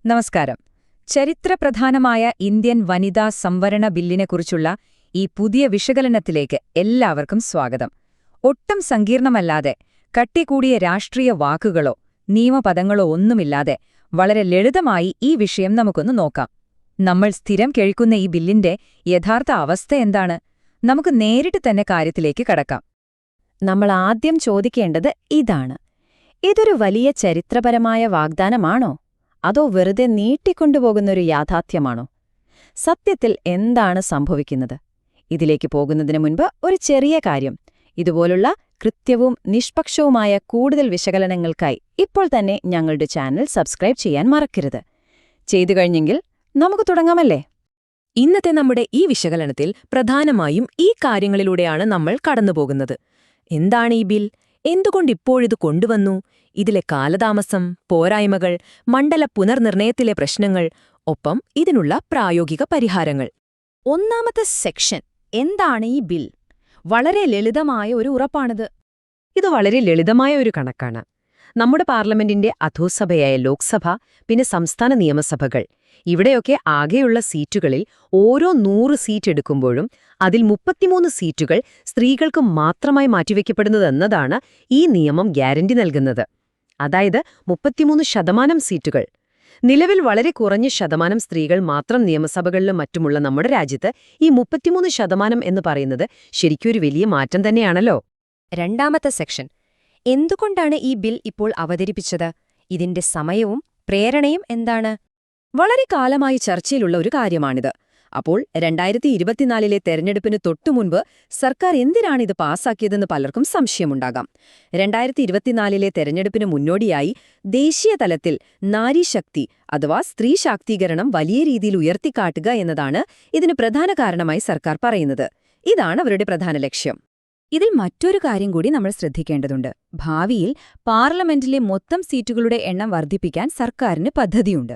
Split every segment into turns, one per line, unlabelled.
നമസ്കാരം. ചരിത്രപ്രധാനമായ ഇന്ത്യൻ വനിതാ സംവരണ ബില്ലിനെക്കുറിച്ചുള്ള ഈ പുതിയ വിശകലനത്തിലേക്ക് എല്ലാവർക്കും സ്വാഗതം. ഒട്ടും സങ്കീർണമല്ലാതെ, കട്ടികൂടിയ രാഷ്ട്രീയ വാക്കുകളോ നിയമപദങ്ങളോ ഒന്നുമില്ലാതെ വളരെ ലളിതമായി ഈ വിഷയം നമുക്കൊന്ന് നോക്കാം. നമ്മൾ സ്ഥിരം കേൾക്കുന്ന ഈ ബില്ലിന്റെ യഥാർത്ഥ അവസ്ഥ എന്താണ്? നമുക്ക് നേരിട്ട് തന്നെ കാര്യത്തിലേക്ക് കടക്കാം.
നമ്മൾ ആദ്യം ചോദിക്കേണ്ടത് ഇതാണ്: ഇതൊരു വലിയ ചരിത്രപരമായ വാഗ്ദാനമാണോ, അതോ വെറുതെ നീട്ടിക്കൊണ്ടുപോകുന്നൊരു യാഥാർത്ഥ്യമാണോ? സത്യത്തിൽ എന്താണ് സംഭവിക്കുന്നത്? ഇതിലേക്ക് പോകുന്നതിനു മുൻപ് ഒരു ചെറിയ കാര്യം. ഇതുപോലുള്ള കൃത്യവും നിഷ്പക്ഷവുമായ കൂടുതൽ വിശകലനങ്ങൾക്കായി ഇപ്പോൾ തന്നെ ഞങ്ങളുടെ ചാനൽ സബ്സ്ക്രൈബ് ചെയ്യാൻ മറക്കരുത്. ചെയ്തു കഴിഞ്ഞെങ്കിൽ നമുക്ക് തുടങ്ങാമല്ലേ?
ഇന്നത്തെ നമ്മുടെ ഈ വിശകലനത്തിൽ പ്രധാനമായും ഈ കാര്യങ്ങളിലൂടെയാണ് നമ്മൾ കടന്നുപോകുന്നത്. എന്താണ് ഈ ബിൽ? എന്തുകൊണ്ടിപ്പോഴിത് കൊണ്ടുവന്നു? ഇതിലെ കാലതാമസം, പോരായ്മകൾ, മണ്ഡല പുനർനിർണയത്തിലെ പ്രശ്നങ്ങൾ, ഒപ്പം ഇതിനുള്ള പ്രായോഗിക പരിഹാരങ്ങൾ.
ഒന്നാമത്തെ സെക്ഷൻ, എന്താണ് ഈ ബിൽ? വളരെ ലളിതമായ ഒരു ഉറപ്പാണിത്.
ഇത് വളരെ ലളിതമായ ഒരു കണക്കാണ്. നമ്മുടെ പാർലമെന്റിന്റെ അധോസഭയായ ലോക്സഭ, പിന്നെ സംസ്ഥാന നിയമസഭകൾ, ഇവിടെയൊക്കെ ആകെയുള്ള സീറ്റുകളിൽ ഓരോ 100 സീറ്റ് എടുക്കുമ്പോഴും അതിൽ 33 സീറ്റുകൾ സ്ത്രീകൾക്ക് മാത്രമായി മാറ്റിവെക്കപ്പെടുന്നതെന്നതാണ് ഈ നിയമം ഗ്യാരണ്ടി നൽകുന്നത്. അതായത് 33% സീറ്റുകൾ. നിലവിൽ വളരെ കുറഞ്ഞ ശതമാനം സ്ത്രീകൾ മാത്രം നിയമസഭകളിലും മറ്റുമുള്ള നമ്മുടെ രാജ്യത്ത് ഈ 33% എന്ന് പറയുന്നത് ശരിക്കൊരു വലിയ മാറ്റം തന്നെയാണല്ലോ.
രണ്ടാമത്തെ സെക്ഷൻ, എന്തുകൊണ്ടാണ് ഈ ബിൽ ഇപ്പോൾ അവതരിപ്പിച്ചത്? ഇതിന്റെ സമയവും പ്രേരണയും എന്താണ്? വളരെ കാലമായി ചർച്ചയിലുള്ള ഒരു കാര്യമാണിത്. അപ്പോൾ 2024 തെരഞ്ഞെടുപ്പിന് തൊട്ടുമുൻപ് സർക്കാർ എന്തിനാണിത് പാസാക്കിയതെന്ന് പലർക്കും സംശയമുണ്ടാകാം. 2024 തെരഞ്ഞെടുപ്പിന് മുന്നോടിയായി ദേശീയ തലത്തിൽ നാരീശക്തി അഥവാ സ്ത്രീ ശാക്തീകരണം വലിയ രീതിയിൽ ഉയർത്തിക്കാട്ടുക എന്നതാണ് ഇതിന് പ്രധാന കാരണമായി സർക്കാർ പറയുന്നത്. ഇതാണ് അവരുടെ പ്രധാന ലക്ഷ്യം.
ഇതിൽ മറ്റൊരു കാര്യം കൂടി നമ്മൾ ശ്രദ്ധിക്കേണ്ടതുണ്ട്. ഭാവിയിൽ പാർലമെന്റിലെ മൊത്തം സീറ്റുകളുടെ എണ്ണം വർദ്ധിപ്പിക്കാൻ സർക്കാരിന് പദ്ധതിയുണ്ട്.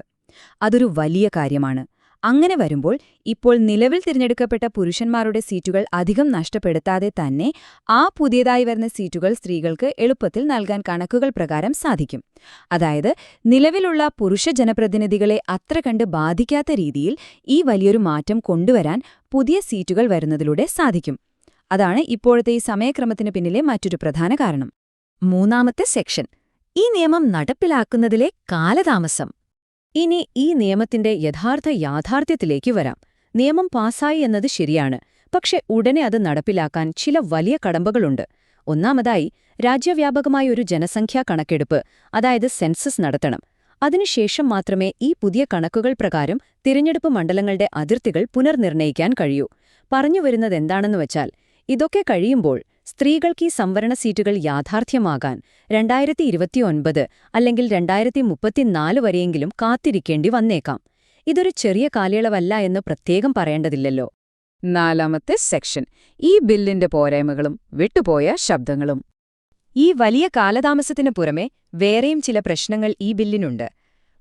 അതൊരു വലിയ കാര്യമാണ്. അങ്ങനെ വരുമ്പോൾ ഇപ്പോൾ നിലവിൽ തിരഞ്ഞെടുക്കപ്പെട്ട പുരുഷന്മാരുടെ സീറ്റുകൾ അധികം നഷ്ടപ്പെടുത്താതെ തന്നെ ആ പുതിയതായി വരുന്ന സീറ്റുകൾ സ്ത്രീകൾക്ക് എളുപ്പത്തിൽ നൽകാൻ കണക്കുകൾ പ്രകാരം സാധിക്കും. അതായത് നിലവിലുള്ള പുരുഷ ജനപ്രതിനിധികളെ അത്ര കണ്ട് ബാധിക്കാത്ത രീതിയിൽ ഈ വലിയൊരു മാറ്റം കൊണ്ടുവരാൻ പുതിയ സീറ്റുകൾ വരുന്നതിലൂടെ സാധിക്കും. അതാണ് ഇപ്പോഴത്തെ ഈ സമയക്രമത്തിന് പിന്നിലെ മറ്റൊരു പ്രധാന കാരണം.
മൂന്നാമത്തെ സെക്ഷൻ, ഈ നിയമം നടപ്പിലാക്കുന്നതിലെ കാലതാമസം. ഇനി ഈ നിയമത്തിന്റെ യഥാർത്ഥ യാഥാർത്ഥ്യത്തിലേക്ക് വരാം. നിയമം പാസായി എന്നത് ശരിയാണ്, പക്ഷെ ഉടനെ അത് നടപ്പിലാക്കാൻ ചില വലിയ കടമ്പകളുണ്ട്. ഒന്നാമതായി, രാജ്യവ്യാപകമായ ഒരു ജനസംഖ്യാ കണക്കെടുപ്പ്, അതായത് സെൻസസ് നടത്തണം. അതിനുശേഷം മാത്രമേ ഈ പുതിയ കണക്കുകൾ പ്രകാരം തിരഞ്ഞെടുപ്പ് മണ്ഡലങ്ങളുടെ അതിർത്തികൾ പുനർനിർണയിക്കാൻ കഴിയൂ. പറഞ്ഞുവരുന്നതെന്താണെന്ന് വച്ചാൽ, ഇതൊക്കെ കഴിയുമ്പോൾ സ്ത്രീകൾക്ക് ഈ സംവരണ സീറ്റുകൾ യാഥാർത്ഥ്യമാകാൻ 2029 അല്ലെങ്കിൽ 2034 വരെയെങ്കിലും കാത്തിരിക്കേണ്ടി വന്നേക്കാം. ഇതൊരു ചെറിയ കാലയളവല്ല എന്ന് പ്രത്യേകം പറയേണ്ടതില്ലല്ലോ.
നാലാമത്തെ സെക്ഷൻ, ഈ ബില്ലിന്റെ പോരായ്മകളും വിട്ടുപോയ ശബ്ദങ്ങളും. ഈ വലിയ കാലതാമസത്തിനു പുറമെ വേറെയും ചില പ്രശ്നങ്ങൾ ഈ ബില്ലിനുണ്ട്.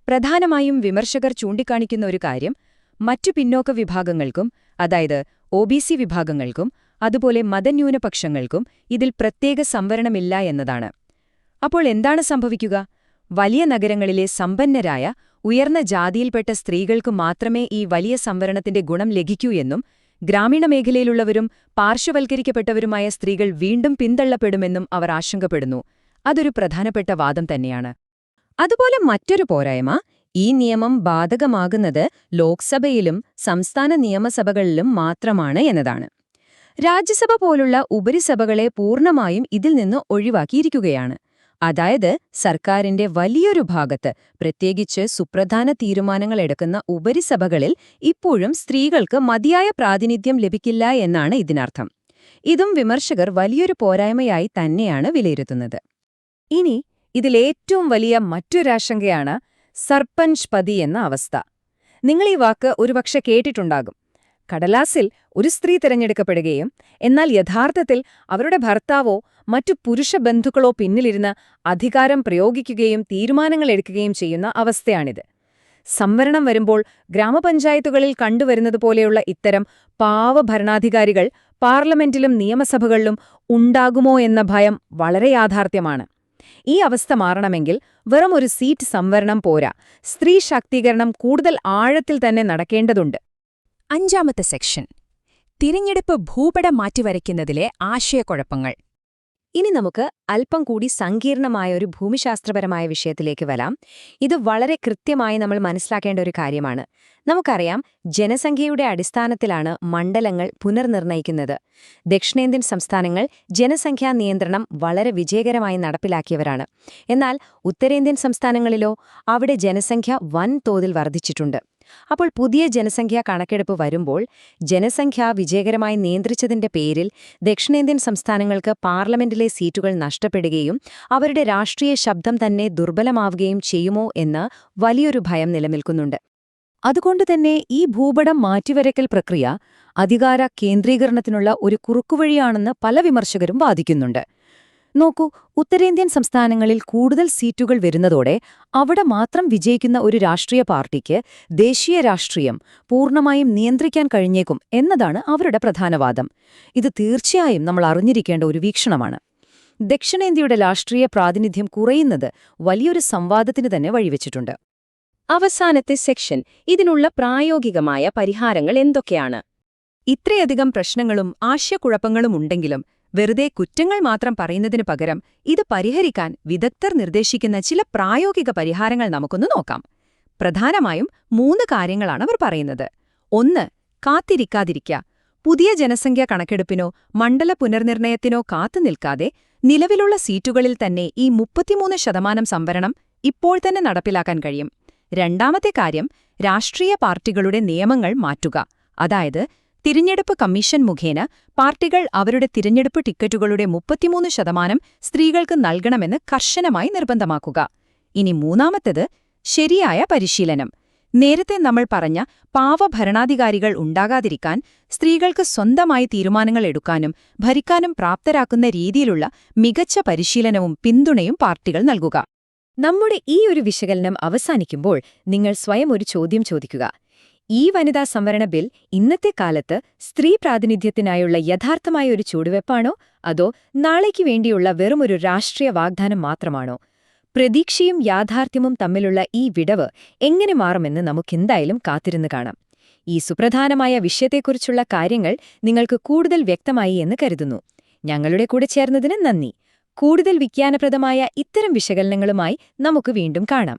പ്രധാനമായും വിമർശകർ ചൂണ്ടിക്കാണിക്കുന്ന ഒരു കാര്യം, മറ്റു പിന്നോക്ക വിഭാഗങ്ങൾക്കും, അതായത് OBC വിഭാഗങ്ങൾക്കും അതുപോലെ മതന്യൂനപക്ഷങ്ങൾക്കും ഇതിൽ പ്രത്യേക സംവരണമില്ല എന്നതാണ്. അപ്പോൾ എന്താണ് സംഭവിക്കുക? വലിയ നഗരങ്ങളിലെ സമ്പന്നരായ ഉയർന്ന ജാതിയിൽപ്പെട്ട സ്ത്രീകൾക്ക് മാത്രമേ ഈ വലിയ സംവരണത്തിന്റെ ഗുണം ലഭിക്കൂ എന്നും ഗ്രാമീണ മേഖലയിലുള്ളവരും പാർശ്വവൽക്കരിക്കപ്പെട്ടവരുമായ സ്ത്രീകൾ വീണ്ടും പിന്തള്ളപ്പെടുമെന്നും അവർ ആശങ്കപ്പെടുന്നു. അതൊരു പ്രധാനപ്പെട്ട വാദം തന്നെയാണ്. അതുപോലെ മറ്റൊരു പോരായ്മ, ഈ നിയമം ബാധകമാകുന്നത് ലോക്സഭയിലും സംസ്ഥാന നിയമസഭകളിലും മാത്രമാണ് എന്നതാണ്. രാജ്യസഭ പോലുള്ള ഉപരിസഭകളെ പൂർണ്ണമായും ഇതിൽ നിന്ന് ഒഴിവാക്കിയിരിക്കുകയാണ്. അതായത് സർക്കാരിന്റെ വലിയൊരു ഭാഗത്ത്, പ്രത്യേകിച്ച് സുപ്രധാന തീരുമാനങ്ങളെടുക്കുന്ന ഉപരിസഭകളിൽ ഇപ്പോഴും സ്ത്രീകൾക്ക് മതിയായ പ്രാതിനിധ്യം ലഭിക്കില്ല എന്നാണ് ഇതിനർത്ഥം. ഇതും വിമർശകർ വലിയൊരു പോരായ്മയായി തന്നെയാണ് വിലയിരുത്തുന്നത്.
ഇനി ഇതിലേറ്റവും വലിയ മറ്റൊരാശങ്കയാണ് സർപഞ്ച് പതി എന്ന അവസ്ഥ. നിങ്ങൾ ഈ വാക്ക് ഒരുപക്ഷെ കേട്ടിട്ടുണ്ടാകും. കടലാസിൽ ഒരു സ്ത്രീ തിരഞ്ഞെടുക്കപ്പെടുകയും എന്നാൽ യഥാർത്ഥത്തിൽ അവരുടെ ഭർത്താവോ മറ്റു പുരുഷ ബന്ധുക്കളോ പിന്നിലിരുന്ന് അധികാരം പ്രയോഗിക്കുകയും തീരുമാനങ്ങൾ എടുക്കുകയും ചെയ്യുന്ന അവസ്ഥയാണിത്. സംവരണം വരുമ്പോൾ ഗ്രാമപഞ്ചായത്തുകളിൽ കണ്ടുവരുന്നതുപോലെയുള്ള ഇത്തരം പാവ ഭരണാധികാരികൾ പാർലമെന്റിലും നിയമസഭകളിലും ഉണ്ടാകുമോ എന്ന ഭയം വളരെ യാഥാർത്ഥ്യമാണ്. ഈ അവസ്ഥ മാറണമെങ്കിൽ വെറും ഒരു സീറ്റ് സംവരണം പോരാ, സ്ത്രീ ശാക്തീകരണം കൂടുതൽ ആഴത്തിൽ തന്നെ നടക്കേണ്ടതുണ്ട്.
5ാമത്തെ സെക്ഷൻ തിരഞ്ഞെടുപ്പ് ഭൂപടം മാറ്റിവരയ്ക്കുന്നതിലെ ആശയക്കുഴപ്പങ്ങൾ.
ഇനി നമുക്ക് അല്പം കൂടി സങ്കീർണമായ ഒരു ഭൂമിശാസ്ത്രപരമായ വിഷയത്തിലേക്ക് വരാം. ഇത് വളരെ കൃത്യമായി നമ്മൾ മനസ്സിലാക്കേണ്ട ഒരു കാര്യമാണ്. നമുക്കറിയാം, ജനസംഖ്യയുടെ അടിസ്ഥാനത്തിലാണ് മണ്ഡലങ്ങൾ പുനർനിർണയിക്കുന്നത്. ദക്ഷിണേന്ത്യൻ സംസ്ഥാനങ്ങൾ ജനസംഖ്യാ നിയന്ത്രണം വളരെ വിജയകരമായി നടപ്പിലാക്കിയവരാണ്. എന്നാൽ ഉത്തരേന്ത്യൻ സംസ്ഥാനങ്ങളിലോ അവിടെ ജനസംഖ്യ വൻതോതിൽ വർദ്ധിച്ചിട്ടുണ്ട്. അപ്പോൾ പുതിയ ജനസംഖ്യാ കണക്കെടുപ്പ് വരുമ്പോൾ ജനസംഖ്യ വിജയകരമായി നിയന്ത്രിച്ചതിന്റെ പേരിൽ ദക്ഷിണേന്ത്യൻ സംസ്ഥാനങ്ങൾക്ക് പാർലമെന്റിലെ സീറ്റുകൾ നഷ്ടപ്പെടുകയും അവരുടെ രാഷ്ട്രീയ ശബ്ദം തന്നെ ദുർബലമാവുകയും ചെയ്യുമോ എന്ന് വലിയൊരു ഭയം നിലനിൽക്കുന്നുണ്ട്. അതുകൊണ്ടുതന്നെ ഈ ഭൂപടം മാറ്റിവരയ്ക്കൽ പ്രക്രിയ അധികാര കേന്ദ്രീകരണത്തിനുള്ള ഒരു കുറുക്കുവഴിയാണെന്ന് പല വിമർശകരും വാദിക്കുന്നുണ്ട്. നോക്കൂ, ഉത്തരേന്ത്യൻ സംസ്ഥാനങ്ങളിൽ കൂടുതൽ സീറ്റുകൾ വരുന്നതോടെ അവിടെ മാത്രം വിജയിക്കുന്ന ഒരു രാഷ്ട്രീയ പാർട്ടിക്ക് ദേശീയ രാഷ്ട്രീയം പൂർണ്ണമായും നിയന്ത്രിക്കാൻ കഴിഞ്ഞേക്കും എന്നതാണ് അവരുടെ പ്രധാന വാദം. ഇത് തീർച്ചയായും നമ്മൾ അറിഞ്ഞിരിക്കേണ്ട ഒരു വീക്ഷണമാണ്. ദക്ഷിണേന്ത്യയുടെ രാഷ്ട്രീയ പ്രാതിനിധ്യം കുറയുന്നത് വലിയൊരു സംവാദത്തിന് തന്നെ വഴിവെച്ചിട്ടുണ്ട്.
അവസാനത്തെ സെക്ഷൻ ഇതിനുള്ള പ്രായോഗികമായ പരിഹാരങ്ങൾ എന്തൊക്കെയാണ്? ഇത്രയധികം പ്രശ്നങ്ങളും ആശയക്കുഴപ്പങ്ങളും ഉണ്ടെങ്കിലും വെറുതെ കുറ്റങ്ങൾ മാത്രം പറയുന്നതിനു പകരം ഇത് പരിഹരിക്കാൻ വിദഗ്ധർ നിർദ്ദേശിക്കുന്ന ചില പ്രായോഗിക പരിഹാരങ്ങൾ നമുക്കൊന്ന് നോക്കാം. പ്രധാനമായും 3 കാര്യങ്ങളാണ് അവർ പറയുന്നത്. 1. കാത്തിരിക്കാതിരിക്കുക. പുതിയ ജനസംഖ്യാ കണക്കെടുപ്പിനോ മണ്ഡല പുനർനിർണയത്തിനോ കാത്തുനിൽക്കാതെ നിലവിലുള്ള സീറ്റുകളിൽ തന്നെ ഈ 33% സംവരണം ഇപ്പോൾ തന്നെ നടപ്പിലാക്കാൻ കഴിയും. 2ാമത്തെ കാര്യം, രാഷ്ട്രീയ പാർട്ടികളുടെ നിയമങ്ങൾ മാറ്റുക. അതായത് തിരഞ്ഞെടുപ്പ് കമ്മീഷൻ മുഖേന പാർട്ടികൾ അവരുടെ തിരഞ്ഞെടുപ്പ് ടിക്കറ്റുകളുടെ 33% സ്ത്രീകൾക്ക് നൽകണമെന്ന് കർശനമായി നിർബന്ധമാക്കുക. ഇനി 3ാമത്തേത്, ശരിയായ പരിശീലനം. നേരത്തെ നമ്മൾ പറഞ്ഞ പാവഭരണാധികാരികൾ ഉണ്ടാകാതിരിക്കാൻ സ്ത്രീകൾക്ക് സ്വന്തമായി തീരുമാനങ്ങൾ എടുക്കാനും ഭരിക്കാനും പ്രാപ്തരാക്കുന്ന രീതിയിലുള്ള മികച്ച പരിശീലനവും പിന്തുണയും പാർട്ടികൾ നൽകുക.
നമ്മുടെ ഈ ഒരു വിശകലനം അവസാനിക്കുമ്പോൾ നിങ്ങൾ സ്വയം ഒരു ചോദ്യം ചോദിക്കുക. ഈ വനിതാ സംവരണ ബിൽ ഇന്നത്തെ കാലത്ത് സ്ത്രീ പ്രാതിനിധ്യത്തിനായുള്ള യഥാർത്ഥമായ ഒരു ചുവടുവെപ്പാണോ, അതോ നാളേക്ക് വേണ്ടിയുള്ള വെറുമൊരു രാഷ്ട്രീയ വാഗ്ദാനം മാത്രമാണോ? പ്രതീക്ഷയും യാഥാർത്ഥ്യവും തമ്മിലുള്ള ഈ വിടവ് എങ്ങനെ മാറുമെന്ന് നമുക്കെന്തായാലും കാത്തിരുന്ന് കാണാം. ഈ സുപ്രധാനമായ വിഷയത്തെക്കുറിച്ചുള്ള കാര്യങ്ങൾ നിങ്ങൾക്ക് കൂടുതൽ വ്യക്തമായി എന്ന് കരുതുന്നു. ഞങ്ങളുടെ കൂടെ ചേർന്നതിന് നന്ദി. കൂടുതൽ വിജ്ഞാനപ്രദമായ ഇത്തരം വിശകലനങ്ങളുമായി നമുക്ക് വീണ്ടും കാണാം.